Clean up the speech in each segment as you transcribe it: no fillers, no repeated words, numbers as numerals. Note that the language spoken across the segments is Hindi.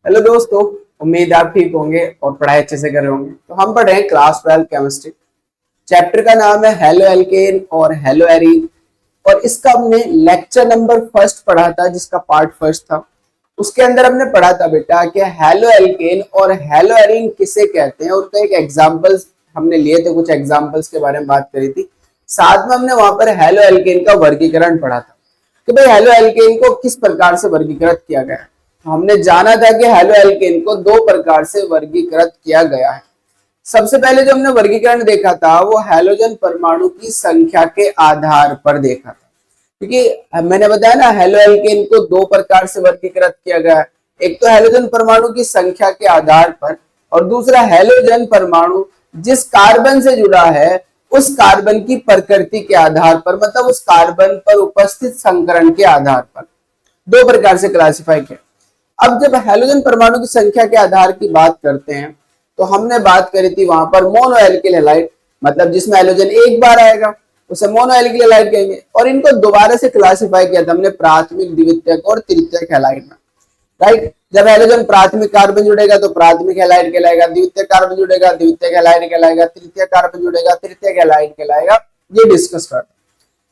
हेलो दोस्तों, उम्मीद आप ठीक होंगे और पढ़ाई अच्छे से कर रहे होंगे। तो हम पढ़ रहे हैं क्लास 12 केमिस्ट्री। चैप्टर का नाम है हेलो एल्केन और हेलो एरीन और इसका हमने लेक्चर नंबर फर्स्ट पढ़ा था, जिसका पार्ट फर्स्ट था। उसके अंदर हमने पढ़ा था बेटा कि हेलो एल्केन और हेलो एरीन किसे कहते हैं और उसका एक एग्जाम्पल्स हमने लिए थे, कुछ एग्जाम्पल्स के बारे में बात करी थी। साथ में हमने वहां पर हेलो एल्केन का वर्गीकरण पढ़ा था कि भाई हेलो एल्केन को किस प्रकार से वर्गीकृत किया गया है। तो हमने जाना था कि हेलो एल्केन को दो प्रकार से वर्गीकृत किया गया है। सबसे पहले जो हमने वर्गीकरण देखा था वो हैलोजन परमाणु की संख्या के आधार पर देखा था, क्योंकि मैंने बताया ना हेलो एल्केन को दो प्रकार से वर्गीकृत किया गया है। एक तो हैलोजन परमाणु की संख्या के आधार पर और दूसरा हैलोजन परमाणु जिस कार्बन से जुड़ा है उस कार्बन की प्रकृति के आधार पर, मतलब उस कार्बन पर उपस्थित संकरण के आधार पर। दो प्रकार से क्लासिफाई किया। अब जब हैलोजन परमाणु की संख्या के आधार की बात करते हैं तो हमने बात करी थी वहां पर मोनो एल्किल हैलाइड, मतलब जिसमें हैलोजन एक बार आएगा उसे मोनो एल्किल हैलाइड कहेंगे। और इनको दोबारा से क्लासिफाई किया था हमने प्राथमिक, द्वितीयक और तृतीयक हैलाइड में, राइट। जब हैलोजन प्राथमिक कार्बन जुड़ेगा तो प्राथमिक हैलाइड कहलाएगा, द्वितीयक कार्बन जुड़ेगा द्वितीयक हैलाइड कहलाएगा, तृतीयक कार्बन जुड़ेगा तृतीयक हैलाइड कहलाएगा। ये डिस्कस करते।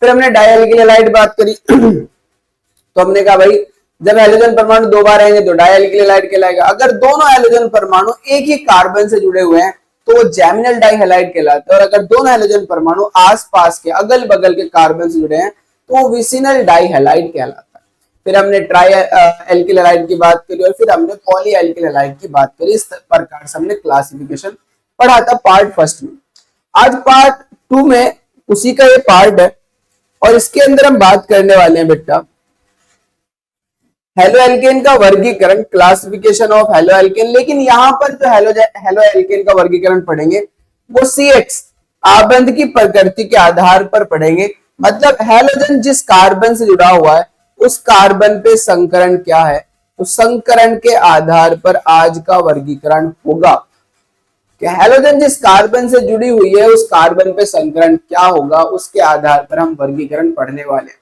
फिर हमने डाई एल्किल हैलाइड बात करी तो हमने कहा भाई जब हैलोजन परमाणु दो बार आएंगे तो डाई एल्किल हैलाइड कहलाएगा। अगर दोनों हैलोजन परमाणु एक ही कार्बन से जुड़े हुए हैं तो वो जैमिनल डाई हैलाइड कहलाता है, और अगर दोनों हैलोजन परमाणु आसपास के अगल बगल के कार्बन से जुड़े हैं तो वो विसिनल डाई हैलाइड कहलाता है। फिर हमने ट्राई एल्किल हैलाइड की बात करी और फिर हमने पॉली एल्किल हैलाइड की बात करी। इस प्रकार से हमने क्लासिफिकेशन पढ़ा था पार्ट फर्स्ट में। आज पार्ट 2 में उसी का ये पार्ट है और इसके अंदर हम बात करने वाले हैं बेटा हेलो एल्केन का वर्गीकरण, क्लासिफिकेशन ऑफ हेलो एल्केन। लेकिन यहां पर जो हेलो एल्केन का वर्गीकरण पढ़ेंगे वो CX आबंध की प्रकृति के आधार पर पढ़ेंगे, मतलब हैलोजन जिस कार्बन से जुड़ा हुआ है उस कार्बन पे संकरण क्या है, तो संकरण के आधार पर आज का वर्गीकरण होगा कि हैलोजन जिस कार्बन से जुड़ी हुई है उस कार्बन पे संकरण क्या होगा, उसके आधार पर हम वर्गीकरण पढ़ने वाले हैं।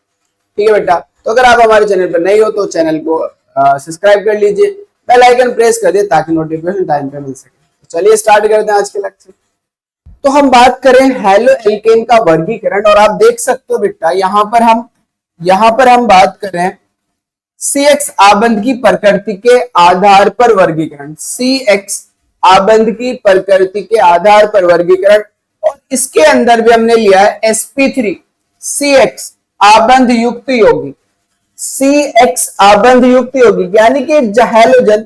ठीक है बेटा। तो अगर आप हमारे चैनल पर नहीं हो तो चैनल को सब्सक्राइब कर लीजिए, बेल आइकन प्रेस कर दिए ताकि नोटिफिकेशन टाइम पे मिल सके। तो चलिए स्टार्ट करते हैं आज के लेक्चर। तो हम बात करें हेलो एल्केन का वर्गीकरण और आप देख सकते हो बेटा यहाँ पर हम बात कर रहे हैं CX आबंध की प्रकृति के आधार पर वर्गीकरण, CX आबंध की प्रकृति के आधार पर वर्गीकरण। और इसके अंदर भी हमने लिया है sp3 CX आबंध युक्त यौगिक, CX आबंध युक्त यौगिक, यानी कि हैलोजन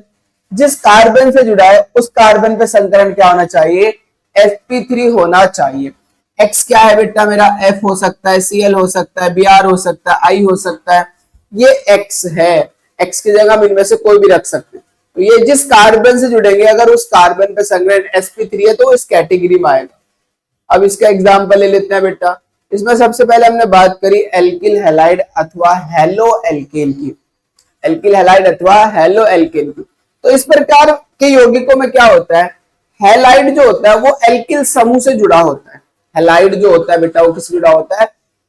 जिस कार्बन से जुड़ा है उस कार्बन पे संकरण क्या होना चाहिए, sp3 होना चाहिए। X क्या है बेटा मेरा, F हो सकता है, Cl हो सकता है, Br हो सकता है, I हो सकता है, ये X है। X की जगह हम इनमें से कोई भी रख सकते हैं। तो ये जिस कार्बन से जुड़ेंगे अगर उस कार्बन पे संकरण sp3 है तो इस कैटेगरी में आएगा। अब इसका एग्जाम्पल ले लेते हैं बेटा। इसमें सबसे पहले हमने बात करी एल्किल हैलाइड अथवा हेलो एल्केन की, एल्किल हैलाइड अथवा हेलो एल्केन की। तो इस प्रकार के यौगिकों में क्या होता है, हैलाइड जो होता है वो एल्किल समूह से जुड़ा होता है। हैलाइड जो होता है बेटा वो किससे जुड़ा होता है,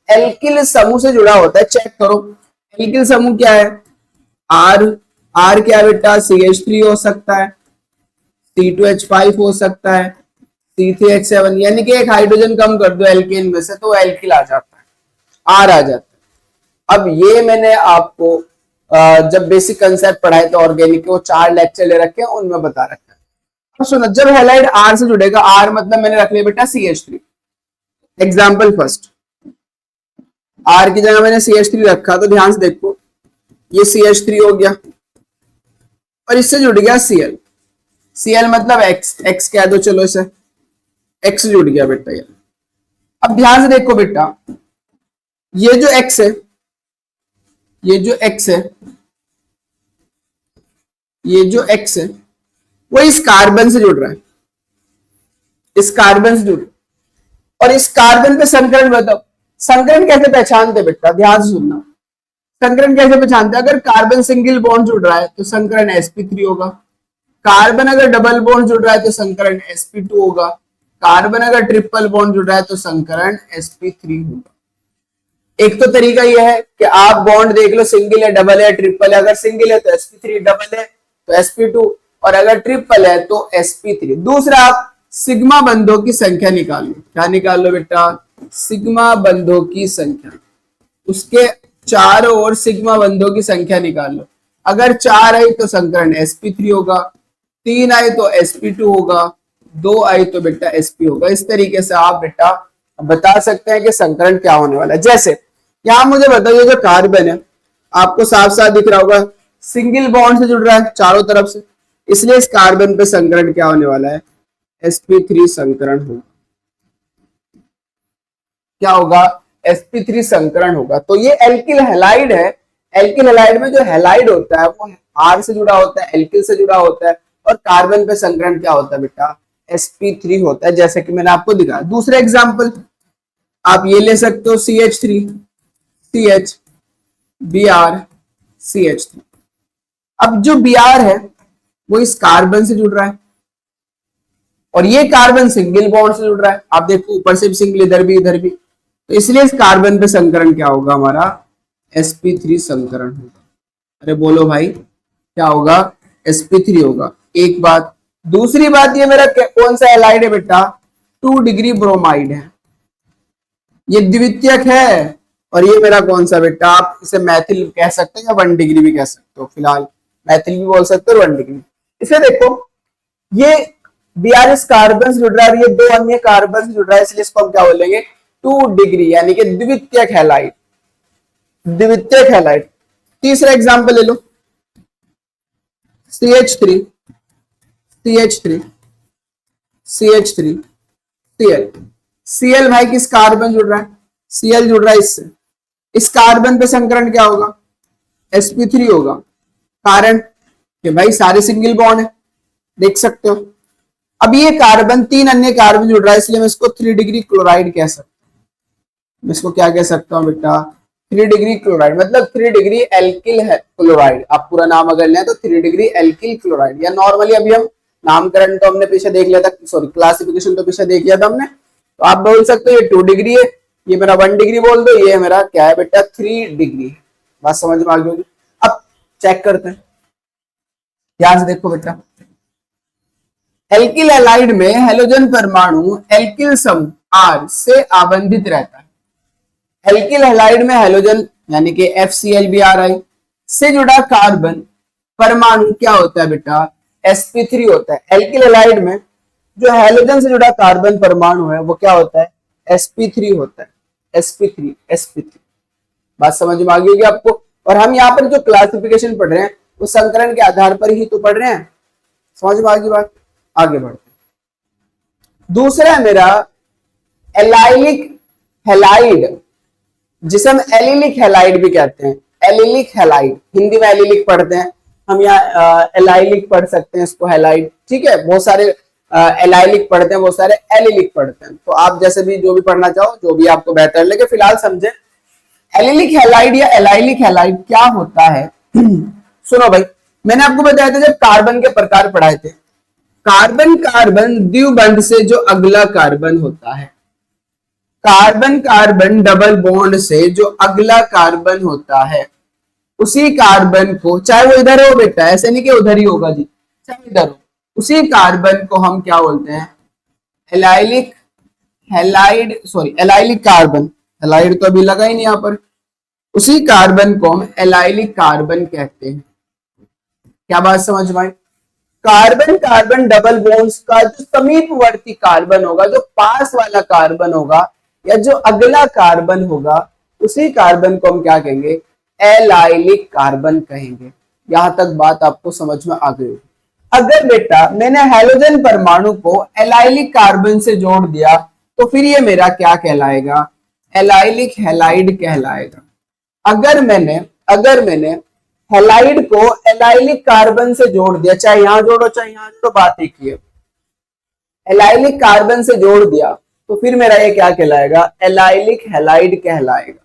एल्किल समूह से जुड़ा होता है। चेक करो एल्किल समूह क्या है, R क्या बेटा, CH3 हो सकता है, C2H5 हो सकता है, C3H7, यानी कि एक हाइड्रोजन कम कर दो एल्केन में से तो एल्किल आ जाता है, R आ जाता है। अब ये मैंने आपको जब बेसिक कंसेप्ट पढ़ाए तो ऑर्गेनिक के वो 4 लेक्चर ले रखे हैं उनमें बता रखा है। अब सुनो, जब हैलाइड R से जुड़ेगा, R मतलब मैंने रख लिया बेटा CH3। एग्जाम्पल फर्स्ट, R की जगह मैंने CH3 रखा तो ध्यान से देखो ये CH3 हो गया और इससे जुड़ गया Cl मतलब X कह दो, चलो इसे X जुड़ गया बेटा ये। अब ध्यान से देखो बेटा ये जो X है, ये जो X है वो इस कार्बन से जुड़ रहा है, इस कार्बन से जुड़, और इस कार्बन पे संकरण बताओ। संकरण कैसे पहचानते बेटा, ध्यान से सुनना। संकरण कैसे पहचानते, अगर कार्बन सिंगल बॉन्ड जुड़ रहा है तो संकरण sp3 होगा, कार्बन अगर डबल बॉन्ड जुड़ रहा है तो संकरण sp2 होगा, कार्बन अगर ट्रिपल बॉन्ड जुड़ रहा है तो संकरण sp3 होगा। एक तो तरीका यह है कि आप बॉन्ड देख लो सिंगल है, डबल है, ट्रिपल है। अगर सिंगल है तो sp3, डबल है तो sp2, और अगर ट्रिपल है तो sp3। दूसरा, आप सिग्मा बंधों की संख्या निकाल लो। क्या निकाल लो बेटा? सिग्मा बंधों की संख्या। उसके चारों ओर सिग्मा बंधों की संख्या निकाल लो। अगर 4 आई तो संकरण sp3 होगा, 3 आई तो sp2 होगा, 2 आई तो बेटा sp होगा। इस तरीके से आप बेटा बता सकते हैं कि संकरण क्या होने वाला है। जैसे यहां मुझे बताइए, जो कार्बन है आपको साफ साफ दिख रहा होगा, सिंगल बॉन्ड से जुड़ रहा है चारों तरफ से, इसलिए इस कार्बन पे संकरण क्या होने वाला है? sp3 संकरण होगा। क्या होगा? sp3 संकरण होगा। तो ये एल्किल हैलाइड है। एल्किल हैलाइड में जो हैलाइड होता है वो R से जुड़ा होता है, एल्किल से जुड़ा होता है, और कार्बन पे संकरण क्या होता है बेटा? sp3 होता है, जैसे कि मैंने आपको दिखाया। दूसरा एग्जांपल आप ये ले सकते हो, CH3 CH Br CH3। अब जो Br है वो इस कार्बन से जुड़ रहा है, और ये कार्बन सिंगल बॉन्ड से जुड़ रहा है। आप देखो ऊपर से भी सिंगल, इधर भी, तो इसलिए इस कार्बन पे संकरण क्या होगा हमारा? sp3 संकरण होगा। अरे बोलो भाई, क्या होगा? sp3 होगा। एक बात। दूसरी बात, ये मेरा कौन सा हैलाइड है बेटा? 2 डिग्री ब्रोमाइड है, ये द्वितीयक है। और ये मेरा कौन सा बेटा? आप इसे मैथिल कह सकते हैं या 1 डिग्री भी कह सकते हो। फिलहाल मैथिल भी बोल सकते हो, 1 डिग्री। इसे देखो, ये Br इस कार्बन से जुड़ रहा है और ये 2 अन्य कार्बन से जुड़ रहा है, इसलिए इसको हम क्या बोलेंगे? 2 डिग्री, यानी कि द्वितीयक हैलाइड। द्वितीयक हैलाइड। तीसरा एग्जांपल ले लो, CH3 CH3 CH3 Cl। Cl भाई किस कार्बन जुड़ रहा है? Cl जुड़ रहा है इससे। इस कार्बन पे संकरण क्या होगा? sp3 होगा। कारण कि भाई सारे सिंगल बॉन्ड है, देख सकते हो। अब ये कार्बन 3 अन्य कार्बन जुड़ रहा है, इसलिए मैं इसको 3 डिग्री क्लोराइड कह सकता हूं। मैं इसको क्या कह सकता हूं बेटा? 3 डिग्री क्लोराइड, मतलब 3 डिग्री एल्किल है क्लोराइड। आप पूरा नाम अगर लें तो 3 डिग्री एल्किल क्लोराइड, या नॉर्मली अभी हम नामकरण तो हमने पीछे देख लिया था, सॉरी क्लासिफिकेशन तो पीछे देख लिया था हमने। तो आप बोल सकते हो ये 2 डिग्री है, ये मेरा 1 डिग्री बोल दो, ये मेरा क्या है बेटा? 3 डिग्री है। बात समझ में आ गई होगी। अब चेक करते हैं, ध्यान से देखो बेटा। एल्किल हैलाइड में हेलोजन परमाणु एल्किल समूह R से आबंधित रहता है। एल्किल हैलाइड में हेलोजन यानी कि FCl से जुड़ा कार्बन परमाणु क्या होता है बेटा? sp3 होता है। एल्किल हैलाइड में जो हेलोजन से जुड़ा कार्बन परमाणु है वो क्या होता है? sp3 होता है। sp3 बात समझ में आ गई होगी आपको। और हम यहाँ पर जो क्लासिफिकेशन पढ़ रहे हैं वो संकरण के आधार पर ही तो पढ़ रहे हैं। समझ में आ गई बात? आगे बढ़ते हैं। दूसरा है मेरा एलाइलिक हैलाइड, जिसे हम एलिलिक हैलाइड भी कहते हैं। एलिलिक हैलाइड, हिंदी में एलिलिक पढ़ते हैं हम, यहाँ एलाइलिक पढ़ सकते हैं इसको, हैलाइड। ठीक है, बहुत सारे एलाइलिक पढ़ते हैं, बहुत सारे एलिलिक पढ़ते हैं। तो आप जैसे भी जो भी पढ़ना चाहो, जो भी आपको बेहतर लगे, फिलहाल समझे एलिलिक हैलाइड या एलाइलिक हैलाइड क्या होता है। सुनो भाई, मैंने आपको बताया था जब कार्बन के प्रकार पढ़ाए थे, कार्बन कार्बन द्विबंध से जो अगला कार्बन होता है, कार्बन कार्बन डबल बॉन्ड से जो अगला कार्बन होता है, उसी कार्बन को, चाहे वो इधर हो बेटा, ऐसे नहीं कि उधर ही होगा जी, चाहे इधर हो, उसी कार्बन को हम क्या बोलते हैं? Allylic halide, sorry allylic carbon. Allied तो अभी लगा ही नहीं यहां पर। उसी कार्बन को हम एलाइलिक कार्बन कहते हैं। क्या बात समझ में आई? कार्बन कार्बन डबल बॉन्ड्स का जो समीपवर्ती कार्बन होगा, जो पास वाला कार्बन होगा, या जो अगला कार्बन होगा, उसी कार्बन को हम क्या कहेंगे? एलाइलिक कार्बन कहेंगे। यहां तक बात आपको समझ में आ गई। अगर बेटा मैंने हैलोजन परमाणु को एलाइलिक कार्बन से जोड़ दिया तो फिर ये मेरा क्या कहलाएगा? एलाइलिक हैलाइड कहलाएगा। अगर मैंने हैलाइड को एलाइलिक कार्बन से जोड़ दिया, चाहे यहां जोड़ो चाहे यहां जोड़ो, बात एक ही है, एलाइलिक कार्बन से जोड़ दिया तो फिर मेरा ये क्या कहलाएगा? एलाइलिक हैलाइड कहलाएगा।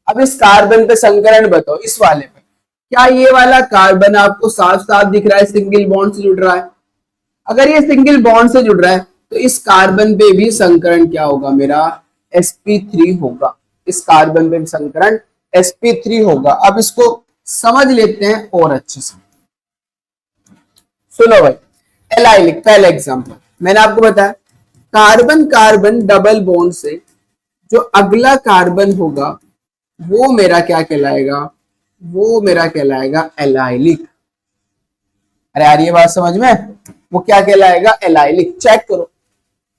अब इस कार्बन पे संकरण बताओ, इस वाले पे, क्या ये वाला कार्बन आपको साफ साफ दिख रहा है सिंगल बॉन्ड से जुड़ रहा है? अगर ये सिंगल बॉन्ड से जुड़ रहा है तो इस कार्बन पे भी संकरण क्या होगा मेरा? sp3 होगा। इस कार्बन पे भी संकरण sp3 होगा। अब इसको समझ लेते हैं और अच्छे से। सुनो भाई, एलाइलिक पहला एग्जांपल मैंने आपको बताया, कार्बन कार्बन डबल बॉन्ड से जो अगला कार्बन होगा वो मेरा क्या कहलाएगा, वो मेरा कहलाएगा एलाइलिक। अरे यार ये बात समझ में, वो क्या कहलाएगा, एलाइलिक। चेक करो,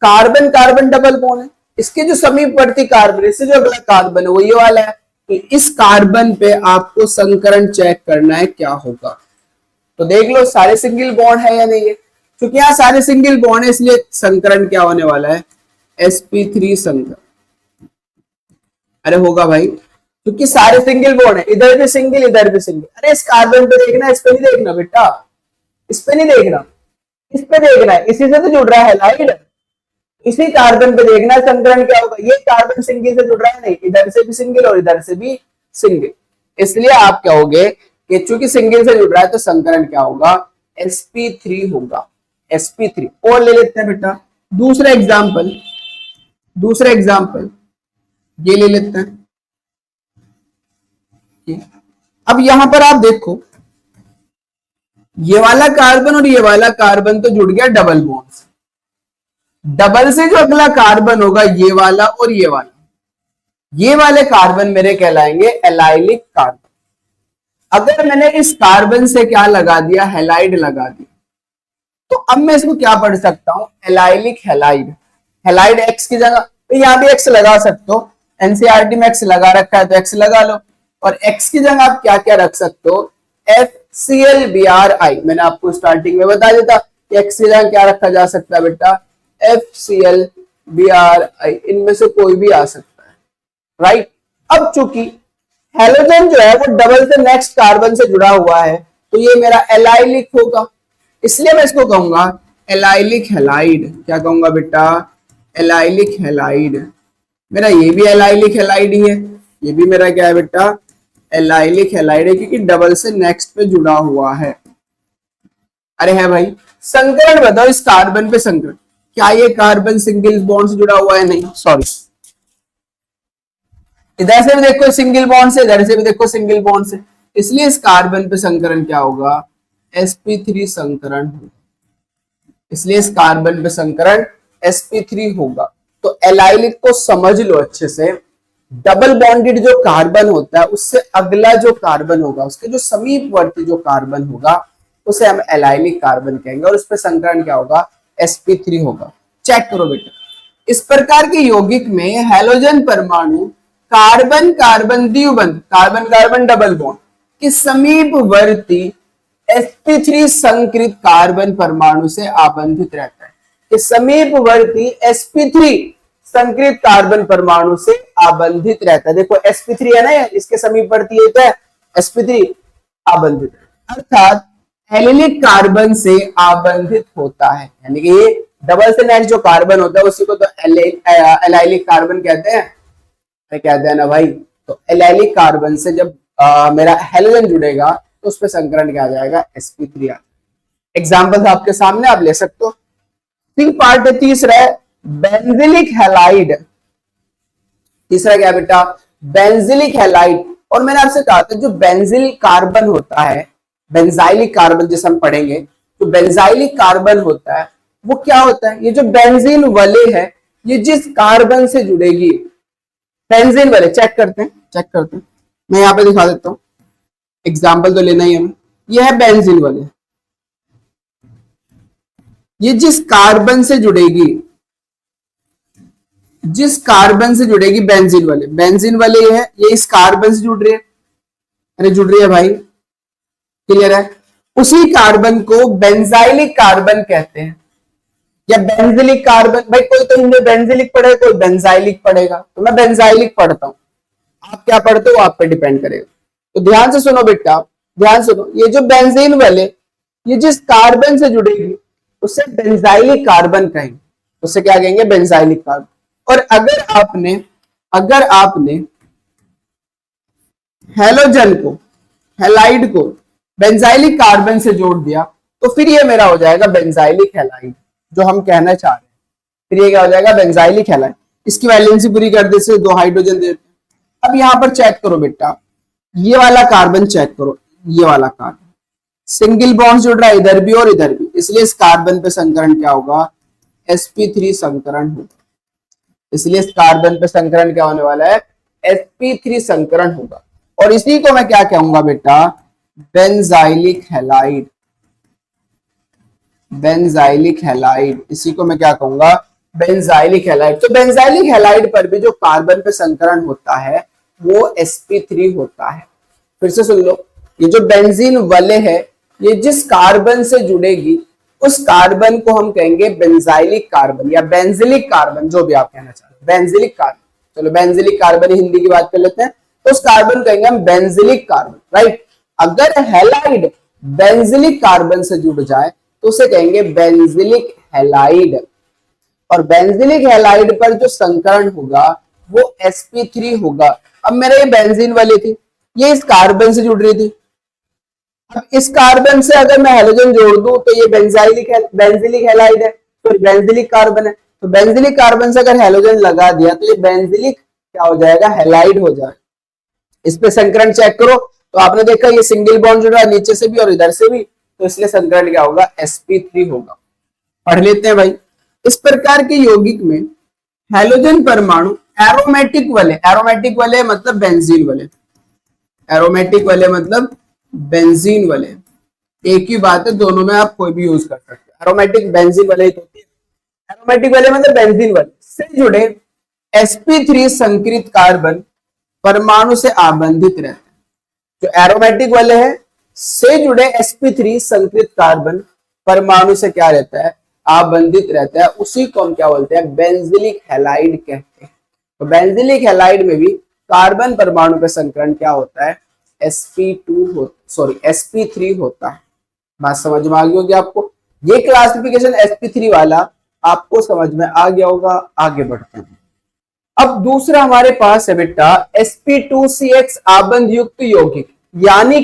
कार्बन कार्बन डबल बॉन्ड है, इसके जो समीपवर्ती कार्बन, इससे जो अगला कार्बन है वो ये वाला है, तो इस कार्बन पे आपको संकरण चेक करना है क्या होगा। तो देख लो सारे सिंगल बॉन्ड है या नहीं है, क्योंकि यहाँ सारे सिंगल बॉन्ड है इसलिए संकरण क्या होने वाला है, sp3 संकरण। अरे होगा भाई, क्योंकि सारे सिंगल बॉन्ड है, इधर भी सिंगल इधर भी सिंगल। अरे इस कार्बन पे देखना, इस पे नहीं देखना बेटा, इस पे नहीं देखना, इस पे देखना है, इसी से तो जुड़ रहा है हैलाइड, इसी कार्बन पे देखना है संकरण क्या होगा। ये कार्बन सिंगल से जुड़ रहा है नहीं, इधर से भी सिंगल और इधर से भी सिंगल, इसलिए आप कहोगे कि चूंकि सिंगल से जुड़ रहा है तो संकरण क्या होगा, sp3 होगा, sp3। और ले लेते हैं बेटा दूसरा एग्जाम्पल, दूसरा एग्जाम्पल ये ले लेते हैं। अब यहां पर आप देखो, ये वाला कार्बन और ये वाला कार्बन तो जुड़ गया डबल बॉन्ड से, डबल से जो अगला कार्बन होगा ये वाला और ये वाला, ये वाले कार्बन मेरे कहलाएंगे एलाइलिक कार्बन। अगर मैंने इस कार्बन से क्या लगा दिया, हैलाइड लगा दिया, तो अब मैं इसको क्या पढ़ सकता हूं, एलाइलिक हैलाइड। हैलाइड एक्स की जगह, तो यहां भी एक्स लगा सकते हो, एनसीईआरटी में एक्स लगा रखा है तो एक्स लगा लो, और एक्स की जगह आप क्या क्या रख सकते हो, FClBrI। मैंने आपको स्टार्टिंग में बता देता कि एक्स की जगह क्या रखा जा सकता है बेटा, FClBrI, इनमें से कोई भी आ सकता है, राइट। अब चूंकि हैलोजन जो है वो डबल से नेक्स्ट कार्बन से जुड़ा हुआ है, तो ये मेरा एलाइलिक होगा, इसलिए मैं इसको कहूंगा एलाइलिक हैलाइड। क्या कहूंगा बेटा, एलाइलिक हैलाइड। मेरा ये भी एलाइलिक हैलाइड ही है, ये भी मेरा क्या है बेटा, एलाइलिक हैलाइड है, क्योंकि डबल से नेक्स्ट पे जुड़ा हुआ है। अरे है भाई, संकरण बताओ इस कार्बन पे संकरण, क्या ये कार्बन सिंगल बॉन्ड से जुड़ा हुआ है, नहीं, सॉरी, इधर से भी देखो सिंगल बॉन्ड से, इधर से भी देखो सिंगल बॉन्ड से, इसलिए इस कार्बन पे संकरण क्या होगा, sp3 संकरण, इसलिए इस कार्बन पे संकरण sp3 होगा। तो एलाइलिक को समझ लो अच्छे से, डबल बॉन्डेड जो कार्बन होता है उससे अगला जो कार्बन होगा, उसके जो समीपवर्ती जो कार्बन होगा उसे हम एलाइलिक कार्बन कहेंगे, और उस पर संकरण क्या होगा, sp3 होगा। चेक करो बेटा, इस प्रकार के यौगिक में हैलोजन परमाणु कार्बन कार्बन द्विबंध, कार्बन कार्बन डबल बॉन्ड के समीपवर्ती sp3 संकृत कार्बन परमाणु से आबंधित रहता है, कि समीपवर्ती sp3 संकृत कार्बन परमाणु से आबंधित रहता है। देखो sp3 है ना, इसके समीपवर्ती ये तो है sp3 आबंधित, अर्थात एलिलिक कार्बन से आबंधित होता है, यानी कि ये डबल से नेक्स्ट जो कार्बन होता है उसी को तो एलाइलिक कार्बन कहते हैं, कहते हैं ना भाई। तो एलाइलिक कार्बन से जब मेरा हैलोजन जुड़ेगा तो उस पर संकरण क्या आ जाएगा, sp3 आ। एग्जाम्पल आपके सामने आप ले सकते हो। पार्ट है तीसरा है बेंजिलिक हैलाइड। तीसरा क्या बेटा, बेंजिलिक हैलाइड। और मैंने आपसे कहा था जो बेंजिल कार्बन होता है, बेंजाइलिक कार्बन जिसे हम पढ़ेंगे, तो बेंजाइलिक कार्बन होता है वो क्या होता है, ये जो बेंजीन वाले है ये जिस कार्बन से जुड़ेगी, बेंजीन वाले, चेक करते हैं, चेक करते हैं, मैं यहां पे दिखा देता हूं, एग्जाम्पल तो लेना ही हमें। ये है बेंजीन वाले, ये जिस कार्बन से जुड़ेगी, जिस कार्बन से जुड़ेगी बेंजीन वाले, बेंजीन वाले ये है, ये इस कार्बन से जुड़ रही है, अरे जुड़ रही है भाई, क्लियर है। उसी कार्बन को बेंजाइलिक कार्बन कहते हैं या बेंजिलिक कार्बन। भाई कोई तो हिंदी बेंजिलिक पढ़ेगा, कोई बेंजाइलिक पढ़ेगा, तो मैं बेंजाइलिक पढ़ता हूं, आप क्या पढ़ते हो आप पे डिपेंड करेगा। तो ध्यान से सुनो बेटा, ध्यान सुनो, ये जो बेंजीन वाले ये जिस कार्बन से जुड़ेगी उसे बेंजाइलिक कार्बन कहेंगे, उसे क्या कहेंगे, बेंजाइलिक कार्बन। और अगर आपने हैलोजन को, हैलाइड को बेंजाइलिक कार्बन से जोड़ दिया तो फिर ये मेरा हो जाएगा बेंजाइलिक हैलाइड, जो हम कहना चाह रहे हैं। फिर ये क्या हो जाएगा, बेंजाइलिक हैलाइड। इसकी वैलेंसी पूरी कर दे से 2 हाइड्रोजन देते हैं। अब यहां पर चेक करो बेटा, ये वाला कार्बन चेक करो, ये वाला कार्बन सिंगल बॉन्ड जुड़ रहा है इधर भी और इधर भी, इसलिए इस कार्बन पे संकरण क्या होगा, sp3 संकरण होगा। इसलिए इस कार्बन पे संकरण क्या होने वाला है, sp3 संकरण होगा। और इसी को मैं क्या कहूंगा बेटा, बेंजाइलिक हैलाइड। बेंजाइलिक हैलाइड, इसी को मैं क्या कहूंगा, बेंजाइलिक हैलाइड। तो बेंजाइलिक हैलाइड पर भी जो कार्बन पे संकरण होता है वो sp3 होता है। फिर से सुन लो, ये जो बेंजीन वाले है, ये जिस कार्बन से जुड़ेगी उस कार्बन को हम कहेंगे बेंजाइलिक कार्बन या बेंजिलिक कार्बन, जो भी आप कहना चाहते हैं, बेंजिलिक कार्बन। चलो बेंजिलिक कार्बन हिंदी की बात कर लेते हैं, तो उस कार्बन कहेंगे हम बेंजिलिक कार्बन, राइट। अगर हैलाइड बेंजिलिक कार्बन से जुड़ जाए तो उसे कहेंगे बेंजिलिक हैलाइड। और बेंजिलिक हैलाइड पर जो संकरण होगा वो sp3 होगा। अब मेरा ये बेंजीन वाली थी, ये इस कार्बन से जुड़ रही थी। अब इस कार्बन से अगर मैं हेलोजन जोड़ दूं तो ये बेंजिलिक हैलाइड है, तो बेंजिलिक कार्बन है। तो बेंजिलिक कार्बन से अगर हेलोजन लगा दिया तो ये बेंजिलिक क्या हो जाएगा, हैलाइड हो जाएगा। इस पे संकरण चेक करो तो आपने देखा ये सिंगल बॉन्ड जुड़ा है नीचे से भी और इधर से भी, तो इसलिए संकरण क्या होगा, sp3 होगा। पढ़ लेते हैं भाई। इस प्रकार के यौगिक में हैलोजन परमाणु एरोमेटिक वाले मतलब बेंजीन वाले, एरोमेटिक वाले मतलब बेंजीन वाले, एक ही बात है, दोनों में आप कोई भी यूज कर सकते हैं। एरोमेटिक बेंजीन वाले ही होती है। एरोमेटिक वाले मतलब बेंजीन वाले से जुड़े sp3 संकृत कार्बन परमाणु से आबंधित रहते हैं। जो एरोमेटिक वाले हैं से जुड़े sp3 संकृत कार्बन परमाणु से क्या रहता है, आबंधित रहता है, उसी को हम क्या बोलते हैं, बेंजिलिक हैलाइड कहते हैं। तो बेंजिलिक हैलाइड में भी कार्बन परमाणु का संकरण क्या होता है, sp3 होता है। बात समझ में आ गई होगी आपको। ये क्लासिफिकेशन sp3 वाला आपको समझ में आ गया होगा। आगे बढ़ते हैं। अब दूसरा हमारे पास है बेटा sp2CH आबंध युक्त यौगिक, यानी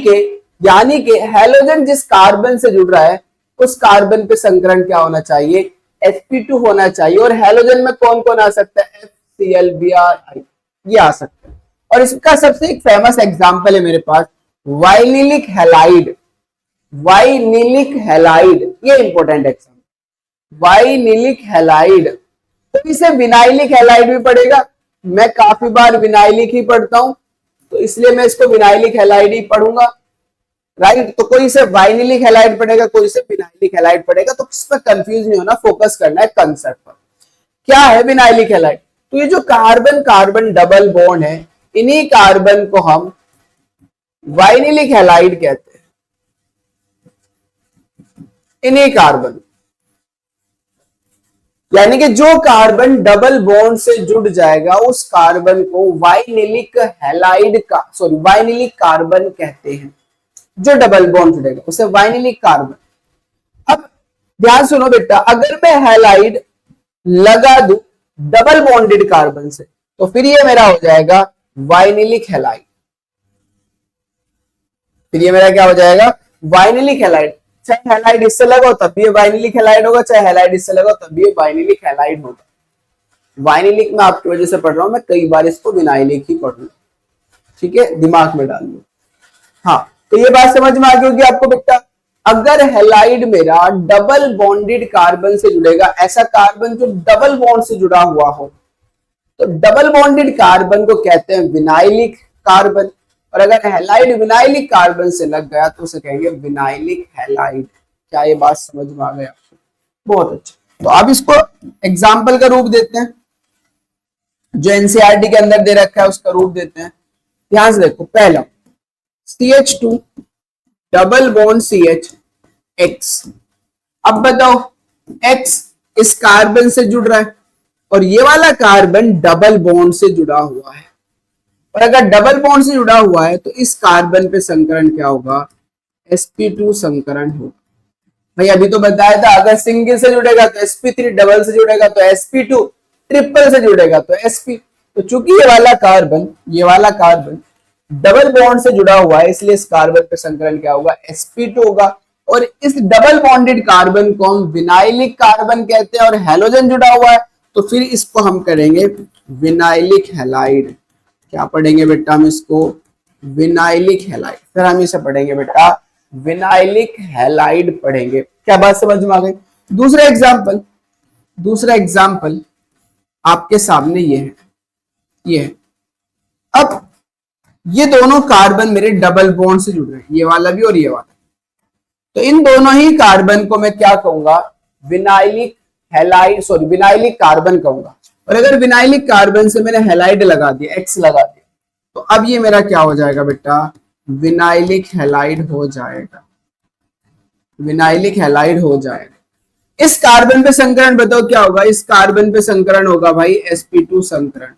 के हैलोजन जिस कार्बन से जुड़ रहा है उस कार्बन पे संकरण क्या होना चाहिए, sp2 होना चाहिए। और हैलोजन में कौन कौन आ सकता है, FCl, Br, ये आ सकता है। और इसका सबसे एक फेमस एग्जांपल है मेरे पास वाइनिलिक हैलाइड। वाइनिलिक हैलाइड ये इंपॉर्टेंट एग्जांपल, वाइनिलिक हैलाइड। तो इसे विनाइलिक हैलाइड भी पढ़ेगा, मैं काफी बार विनाइलिक ही पढ़ता हूं तो इसलिए मैं इसको विनाइलिक हैलाइड ही पढ़ूंगा, राइट। तो कोई इसे वाइनिलिक हैलाइड पढ़ेगा, कोई इसे विनाइलिक हैलाइड पढ़ेगा, तो इस पर कंफ्यूज नहीं होना, फोकस करना है कंसेप्ट पर। क्या है विनाइलिक हैलाइड, तो ये जो कार्बन कार्बन डबल बॉन्ड है इन्हीं कार्बन को हम वाइनिलिक हैलाइड कहते हैं। इन्हीं कार्बन, यानी कि जो कार्बन डबल बॉन्ड से जुड़ जाएगा उस कार्बन को वाइनिलिक हैलाइड का वाइनिलिक कार्बन कहते हैं। जो डबल बॉन्ड जुड़ेगा उसे वाइनिलिक कार्बन। अब ध्यान सुनो बेटा, अगर मैं हैलाइड लगा दूं डबल बॉन्डेड कार्बन से तो फिर ये मेरा हो जाएगा वाइनिलिक हैलाइड। फिर ये मेरा क्या हो जाएगा, वाइनिलिक हैलाइड। चाहे हैलाइड इससे लगाओ तब भी ये वाइनिलिक हैलाइड होगा, चाहे हैलाइड इससे लगाओ तब भी ये वाइनिलिक हैलाइड होगा। वाइनिलिक में आपकी वजह से पढ़ रहा हूं, मैं कई बार इसको विनाइलिक ही पढ़ लूं, ठीक है, दिमाग में डाल लो। हाँ, तो ये बात समझ में आ गई होगी आपको बेटा। अगर हैलाइड मेरा डबल बॉन्डेड कार्बन से जुड़ेगा, ऐसा कार्बन जो डबल बॉन्ड से जुड़ा हुआ हो, तो डबल बॉन्डेड कार्बन को कहते हैं विनाइलिक कार्बन। और अगर हैलाइड विनाइलिक कार्बन से लग गया तो उसे कहेंगे विनाइलिक हैलाइड। क्या ये बात समझ में आ गई आपको? बहुत अच्छा। तो अब इसको एग्जाम्पल का रूप देते हैं, जो एनसीईआरटी के अंदर दे रखा है उसका रूप देते हैं। ध्यान से देखो, पहला CH2 double bond CH X। अब बताओ X इस कार्बन से जुड़ रहा है और ये वाला कार्बन डबल बॉन्ड से जुड़ा हुआ है। और अगर डबल बॉन्ड से जुड़ा हुआ है तो इस कार्बन पे संकरण क्या होगा, sp2 संकरण होगा। भाई अभी तो बताया था अगर सिंगल से जुड़ेगा तो sp3, डबल से जुड़ेगा तो sp2, ट्रिपल से जुड़ेगा तो sp। तो चूंकि ये वाला कार्बन डबल बॉन्ड से जुड़ा हुआ है इसलिए इस कार्बन पे संकरण क्या होगा, sp2 होगा। और इस डबल बॉन्डेड कार्बन को हम विनाइलिक कार्बन कहते हैं और हैलोजन जुड़ा हुआ है तो फिर इसको हम करेंगे विनाइलिक हैलाइड। क्या पढ़ेंगे बेटा हम इसको, विनाइलिक हैलाइड। फिर हम इसे पढ़ेंगे बेटा विनाइलिक हैलाइड पढ़ेंगे। क्या बात समझ में आ गई? दूसरा एग्जाम्पल आपके सामने ये है। अब ये दोनों कार्बन मेरे डबल बॉन्ड से जुड़ रहे हैं, ये वाला भी और ये वाला। तो इन दोनों ही कार्बन को मैं क्या कहूंगा? विनाइलिक कार्बन कहूंगा। और अगर विनाइलिक कार्बन से मैंने हैलाइड लगा दिया, X लगा दिया, तो अब ये मेरा क्या हो जाएगा बेटा? विनाइलिक हैलाइड हो जाएगा। इस कार्बन पे संकरण बताओ क्या होगा? इस कार्बन पे संकरण होगा भाई sp2 संकरण।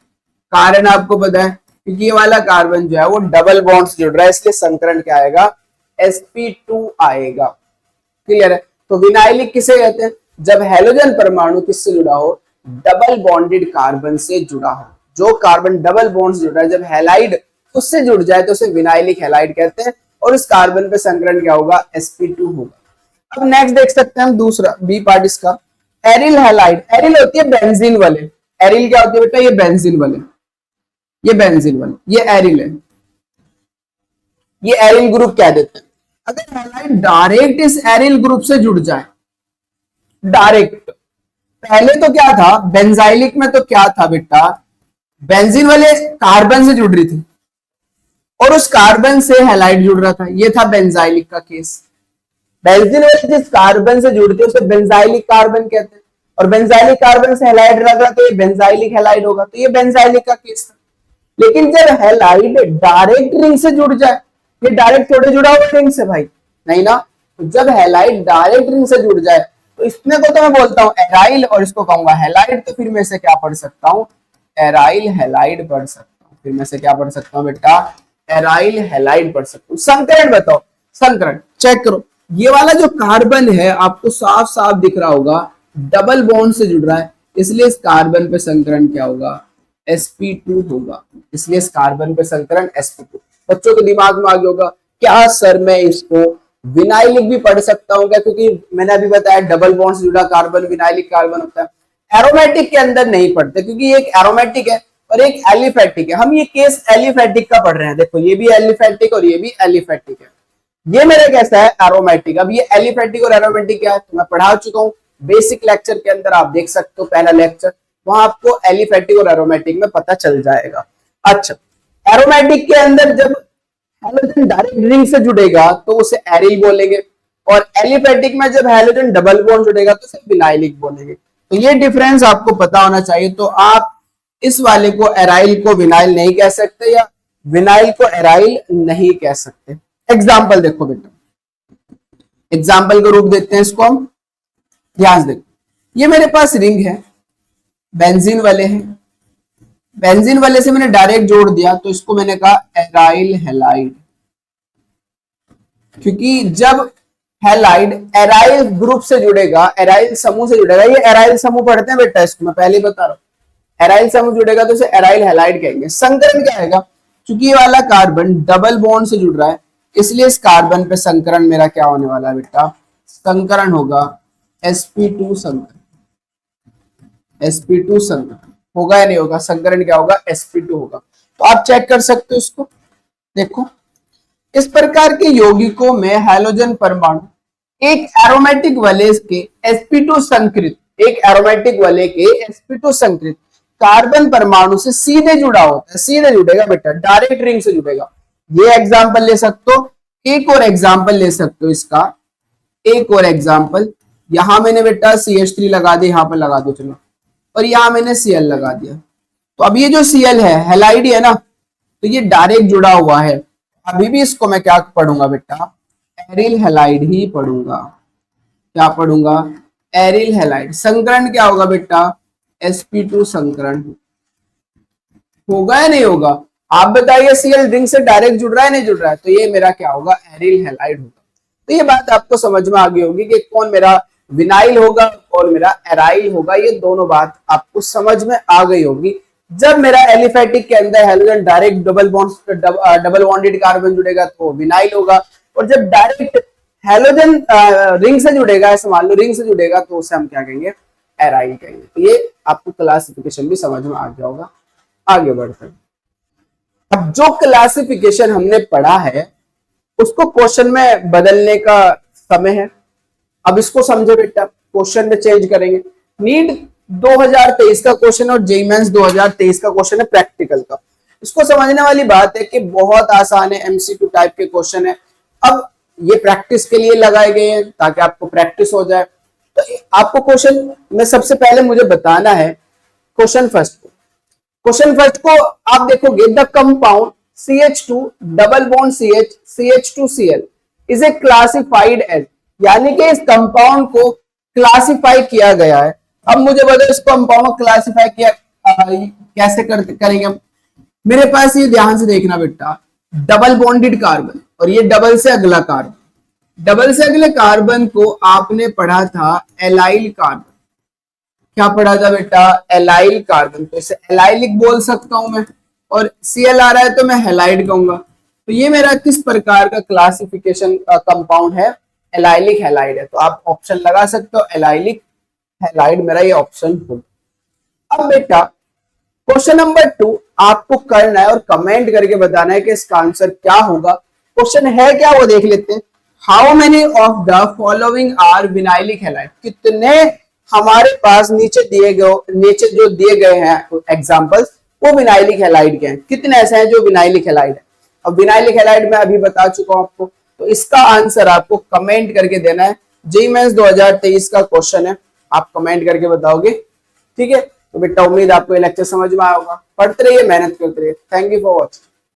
कारण आपको पता है, क्योंकि ये वाला कार्बन जो है वो डबल बॉन्ड से जुड़ रहा है, इसलिए संकरण क्या आएगा? sp2 आएगा। क्लियर है? तो विनाइलिक किसे कहते हैं? जब हैलोजन परमाणु किससे जुड़ा हो? डबल बॉन्डेड कार्बन से जुड़ा हो। जो कार्बन डबल बॉन्ड से जुड़ रहा है, जब हैलाइड उससे जुड़ जाए तो उसे विनाइलिक हैलाइड कहते हैं, और इस कार्बन पे संकरण क्या होगा? sp2 होगा। अब नेक्स्ट देख सकते हैं हम दूसरा बी पार्ट इसका, एरिल हैलाइड। एरिल होती है बेंजीन वाले। एरिल क्या होती है बेटा? ये बेंजीन वाले, ये एरिल है, ये एरिल ग्रुप कह देते हैं। अगर हैलाइड डायरेक्ट इस एरिल ग्रुप से जुड़ जाए, डायरेक्ट, पहले तो क्या था बेंजाइलिक में, तो क्या था बेटा? बेंजीन वाले कार्बन से जुड़ रही थी और उस कार्बन से हैलाइड जुड़ रहा था, ये था बेंजाइलिक का केस। बेंजीन वाले जिस कार्बन से जुड़ते हैं उसे बेंजाइलिक कार्बन कहते हैं, और बेंजाइलिक कार्बन से हैलाइड लग रहा तो ये बेंजाइलिक हैलाइड होगा, तो ये बेंजाइलिक का केस था। लेकिन जब हैलाइड डायरेक्ट रिंग से जुड़ जाए, ये डायरेक्ट थोड़े जुड़ा हुआ रिंग से भाई, नहीं ना, तो जब हैलाइड डायरेक्ट रिंग से जुड़ जाए तो इसमें को तो मैं बोलता हूं एराइल और इसको कहूंगा हैलाइड, तो फिर मैं से क्या पढ़ सकता हूं? एराइल हैलाइड पढ़ सकता हूं। फिर मैं से क्या पढ़ सकता हूं बेटा? एराइल हैलाइड पढ़ सकता हूं। संकरण बताओ, संकरण चेक करो। ये वाला जो कार्बन है आपको साफ साफ दिख रहा होगा, डबल बॉन्ड से जुड़ रहा है, इसलिए इस कार्बन पे संकरण क्या होगा? sp2 होगा। इसलिए इस कार्बन पे संकरण sp2। बच्चों के दिमाग में आ गया होगा, क्या सर मैं इसको विनाइलिक भी पढ़ सकता हूँ क्या? क्योंकि मैंने अभी बताया डबल बॉन्ड से जुड़ा कार्बन विनाइलिक कार्बन होता है। एरोमेटिक के अंदर नहीं पढ़ते, क्योंकि एक एरोमेटिक है और एक एलिफेटिक है। हम ये केस एलिफेटिक का पढ़ रहे हैं। देखो ये भी एलिफेटिक और ये भी एलिफेटिक है। ये मेरा कैसा है? एरोमेटिक। अब ये एलिफेटिक और एरोमेटिक क्या है तो मैं पढ़ा चुका हूँ बेसिक लेक्चर के अंदर, आप देख सकते हो पहला लेक्चर, वहां आपको एलिफेटिक और एरोमेटिक में पता चल जाएगा। अच्छा, एरोमेटिक के अंदर जब हैलोजन डायरेक्ट रिंग से जुड़ेगा तो उसे एरिल बोलेंगे, और एलिफेटिक में जब हैलोजन डबल बॉन्ड जुड़ेगा तो उसे विनाइलिक बोलेंगे। तो ये डिफरेंस आपको पता होना चाहिए। तो आप इस वाले को एराइल को विनाइल नहीं कह सकते, या विनाइल को एराइल नहीं कह सकते। एग्जाम्पल देखो बेटा, एग्जाम्पल का रूप देते हैं इसको हम। ध्यान से देखो, ये मेरे पास रिंग है, बेंजीन वाले हैं, बेंजीन वाले से मैंने डायरेक्ट जोड़ दिया तो इसको मैंने कहा एराइल हैलाइड, क्योंकि जब हैलाइड एराइल ग्रुप से जुड़ेगा, एराइल समूह से जुड़ेगा, ये एराइल समूह पढ़ते हैं बेटा, इसको मैं पहले ही बता रहा हूं, एराइल समूह जुड़ेगा तो इसे एराइल हैलाइड कहेंगे। संकरण क्या आएगा? क्योंकि ये वाला कार्बन डबल बॉन्ड से जुड़ रहा है, इसलिए इस कार्बन पे संकरण मेरा क्या होने वाला है बेटा? संकरण होगा sp2 संकरण। sp2 संकरण होगा या नहीं होगा? संकरण क्या होगा? sp2 होगा। तो आप चेक कर सकते हो इसको। देखो, इस प्रकार के यौगिकों में हैलोजन परमाणु एक एरोमेटिक वलय के sp2 संकृत, एक एरोमेटिक वलय के sp2 संकृत कार्बन परमाणु से सीधे जुड़ा होता है। सीधे जुड़ेगा बेटा, डायरेक्ट रिंग से जुड़ेगा। ये एग्जाम्पल ले सकते हो, एक और एग्जाम्पल ले सकते हो इसका, एक और एग्जाम्पल। यहां मैंने बेटा CH3 लगा दिया, यहां पर लगा दो चलो, और यहां मैंने Cl लगा दिया। तो अब ये जो Cl है हैलाइड है ना, तो ये डायरेक्ट जुड़ा हुआ है। अभी भी इसको मैं क्या पढ़ूंगा बेटा? एरिल हैलाइड ही पढ़ूंगा। क्या पढ़ूंगा? Aryl halide. संकरण क्या होगा बेटा? sp2 संकरण होगा या नहीं होगा? आप बताइए, Cl रिंग से डायरेक्ट जुड़ रहा है नहीं जुड़ रहा है? तो ये मेरा क्या होगा? एरिल हैलाइड होगा। तो ये बात आपको समझ में आ गई होगी कि कौन मेरा विनाइल होगा और मेरा एराइल होगा। ये दोनों बात आपको समझ में आ गई होगी। जब मेरा एलिफेटिक के अंदर halogen direct double bonded carbon जुड़ेगा तो विनाइल होगा, और जब डायरेक्ट हैलोजन रिंग से जुड़ेगा, ऐसे मान लो रिंग से जुड़ेगा, तो उसे हम क्या कहेंगे? एराइल कहेंगे। तो ये आपको क्लासिफिकेशन भी समझ में आ गया होगा। आगे बढ़ते हैं। अब जो क्लासिफिकेशन हमने पढ़ा है उसको क्वेश्चन में बदलने का समय है। अब इसको समझे बेटा, क्वेश्चन में चेंज करेंगे। नीट 2023 का क्वेश्चन और जेईई मेंस 2023 का क्वेश्चन है प्रैक्टिकल का। इसको समझने वाली बात है कि बहुत आसान है, एमसीक्यू टाइप के क्वेश्चन है। अब ये प्रैक्टिस के लिए लगाए गए हैं ताकि आपको प्रैक्टिस हो जाए। तो आपको क्वेश्चन में सबसे पहले मुझे बताना है क्वेश्चन फर्स्ट को। क्वेश्चन फर्स्ट को आप देखोगे, the compound CH2 double bond CH CH2Cl is a classified as, यानी कि इस कंपाउंड को क्लासिफाई किया गया है। अब मुझे बताओ इस कंपाउंड को क्लासिफाई किया कैसे करेंगे हम। मेरे पास ये ध्यान से देखना बेटा, डबल बॉन्डेड कार्बन और ये डबल से अगला कार्बन, डबल से अगले कार्बन को आपने पढ़ा था एलाइल कार्बन। क्या पढ़ा था बेटा? Allyl carbon. तो इसे एलाइलिक बोल सकता हूं मैं, और Cl आ रहा है तो मैं हैलाइड कहूंगा। तो ये मेरा किस प्रकार का क्लासिफिकेशन कंपाउंड है? एलाइलिक हैलाइड है। तो आप ऑप्शन लगा सकते हो, एलाइलिक हैलाइड मेरा ये ऑप्शन होगा। अब बेटा क्वेश्चन नंबर 2 आपको करना है और कमेंट करके बताना है कि इसका आंसर क्या होगा। क्वेश्चन है क्या वो देख लेते हैं। How many of the following are vinylic halide, कितने हमारे पास नीचे जो दिए गए हैं एग्जांपल्स वो विनाइलिक हैलाइड के हैं, कितने ऐसे हैं जो विनाइलिक हैलाइड है। अब विनाइलिक हैलाइड मैं अभी बता चुका हूं आपको, तो इसका आंसर आपको कमेंट करके देना है। जेईई मेंस 2023 का क्वेश्चन है, आप कमेंट करके बताओगे, ठीक है। तो बेटा उम्मीद आपको ये लेक्चर समझ में आया होगा। पढ़ते रहिए, मेहनत करते रहिए। Thank you for watching.